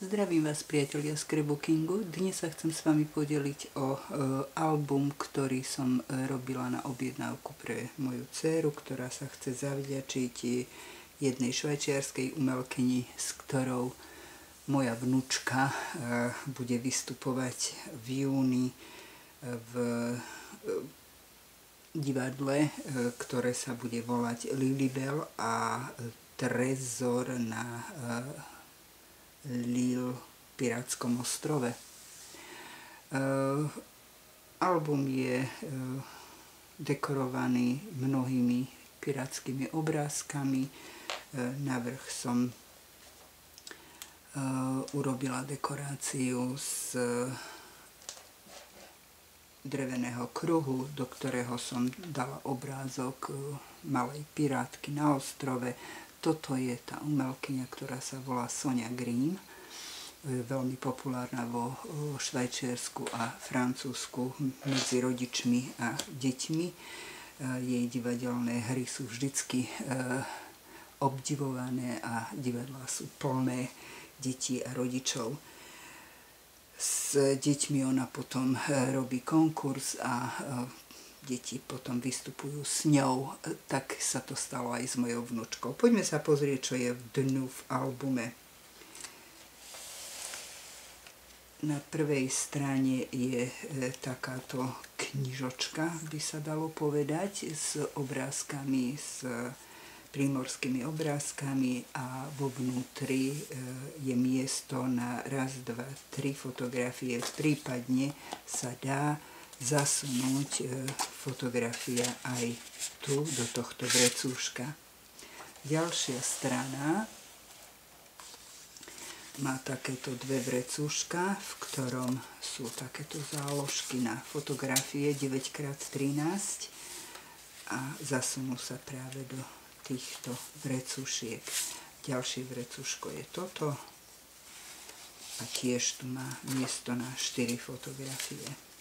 Zdravím vás, priatelia Scrapbookingu. Dnes sa chcem s vami podeliť o album, ktorý som robila na objednávku pre moju dcéru, ktorá sa chce zavďačiť jednej švajčiarskej umelkyni, s ktorou moja vnúčka bude vystupovať v júni v divadle, ktoré sa bude volať Lilibel a Trezor na Lille Pirátskom ostrove. Album je dekorovaný mnohými pirátskymi obrázkami. Navrch som urobila dekoráciu z dreveného kruhu, do ktorého som dala obrázok malej pirátky na ostrove. Toto je tá umelkyňa, ktorá sa volá Sonia Grimm. Je veľmi populárna vo Švajčiarsku a Francúzsku medzi rodičmi a deťmi. Jej divadelné hry sú vždycky obdivované a divadlá sú plné detí a rodičov. S deťmi ona potom robí konkurs a deti potom vystupujú s ňou, tak sa to stalo aj s mojou vnúčkou. Poďme sa pozrieť, čo je dnu v albume. Na prvej strane je takáto knižočka, by sa dalo povedať, s obrázkami, s prímorskými obrázkami a vo vnútri je miesto na raz, dva, tri fotografie. Prípadne sa dá zasunúť fotografia aj tu, do tohto vrecúška. Ďalšia strana má takéto dve vrecúška, v ktorom sú takéto záložky na fotografie 9x13 a zasunú sa práve do týchto vrecúšiek. Ďalšie vrecúško je toto a tiež tu má miesto na 4 fotografie.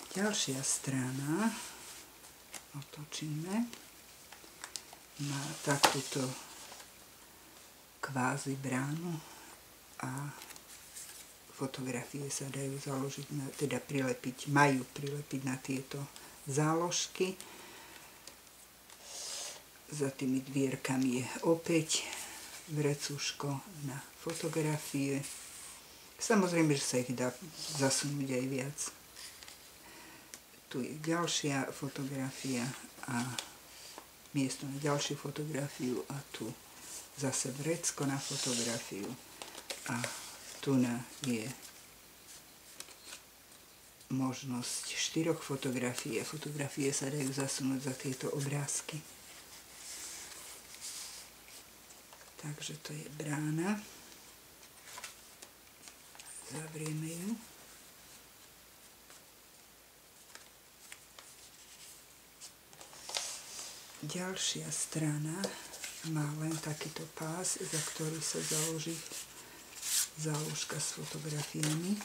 Ďalšia strana, otočíme, má takúto kvázi bránu a fotografie sa dajú založiť, teda prilepiť, majú prilepiť na tieto záložky. Za tými dvierkami je opäť vrecúško na fotografie. Samozrejme, že sa ich dá zasunúť aj viac. Tu je ďalšia fotografia a miesto na ďalšiu fotografiu a tu zase vrecko na fotografiu a tu je možnosť 4 fotografií. Fotografie sa dajú zasunúť za tieto obrázky. Takže to je brána. Zavrieme ju. Ďalšia strana má len takýto pás, za ktorý sa založí záložka s fotografiami.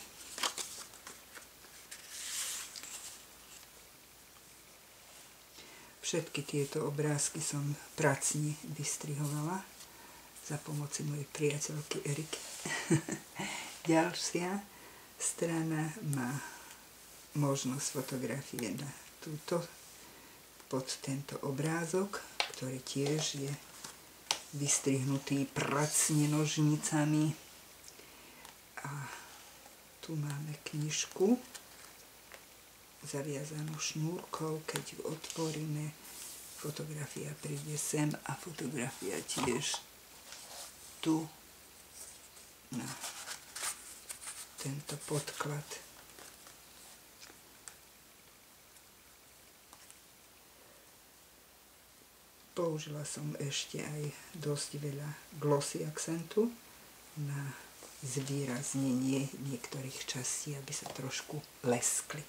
Všetky tieto obrázky som pracne vystrihovala za pomoci mojej priateľky Eriky. Ďalšia strana má možnosť fotografie na túto, pod tento obrázok, ktorý tiež je vystrihnutý pracne nožnicami. A tu máme knižku zaviazanú šnúrkou. Keď ju otvoríme, fotografia príde sem a fotografia tiež tu na tento podklad. Použila som ešte aj dosť veľa glossy akcentu na zvýraznenie niektorých častí, aby sa trošku leskli.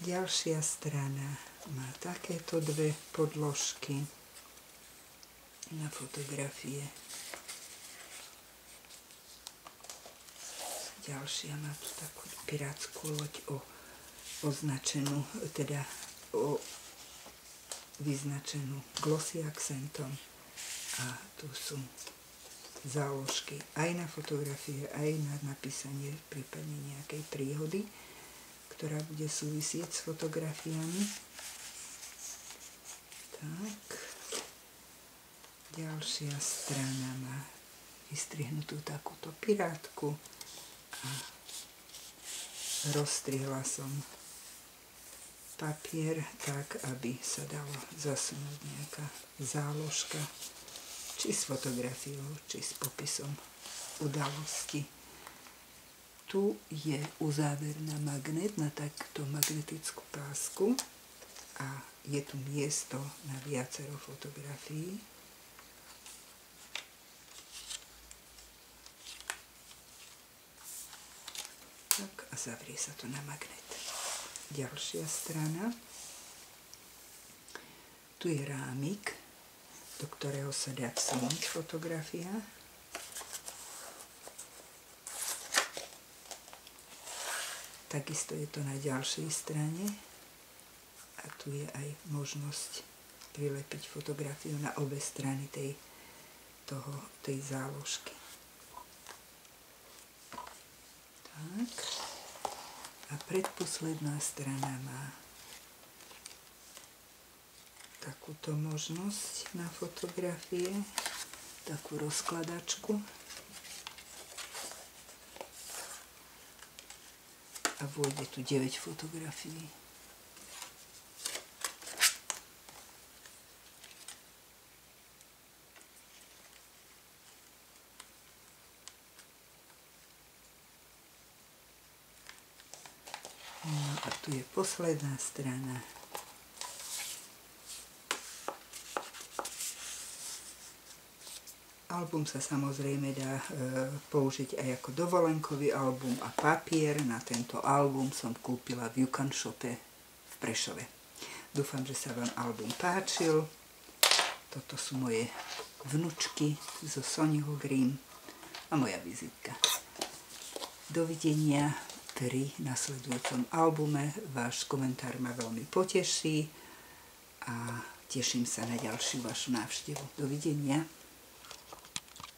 Ďalšia strana má takéto dve podložky na fotografie. Ďalšia má tu takú pirátsku loď označenú, teda vyznačenú glossy akcentom a tu sú záložky aj na fotografie, aj na napísanie prípadne nejakej príhody, ktorá bude súvisieť s fotografiami. Tak. Ďalšia strana má vystrihnutú takúto pirátku a rozstrihla som papier tak, aby sa dalo zasunúť nejaká záložka, či s fotografiou, či s popisom udalosti. Tu je uzáver na magnet, na takúto magnetickú pásku a je tu miesto na viacero fotografií. Tak a zavrie sa to na magnet. Ďalšia strana. Tu je rámik, do ktorého sa dá vsunúť fotografia. Takisto je to na ďalšej strane. A tu je aj možnosť prilepiť fotografiu na obe strany tej záložky. Tak. A predposledná strana má takúto možnosť na fotografie, takú rozkladačku. A vôjde tu 9 fotografií. No a tu je posledná strana. Album sa samozrejme dá použiť aj ako dovolenkový album a papier. Na tento album som kúpila v Jukan shope v Prešove. Dúfam, že sa vám album páčil. Toto sú moje vnučky zo Sonyho Grimm a moja vizitka. Dovidenia pri nasledujúcom albume. Váš komentár ma veľmi poteší a teším sa na ďalšiu vašu návštevu. Dovidenia.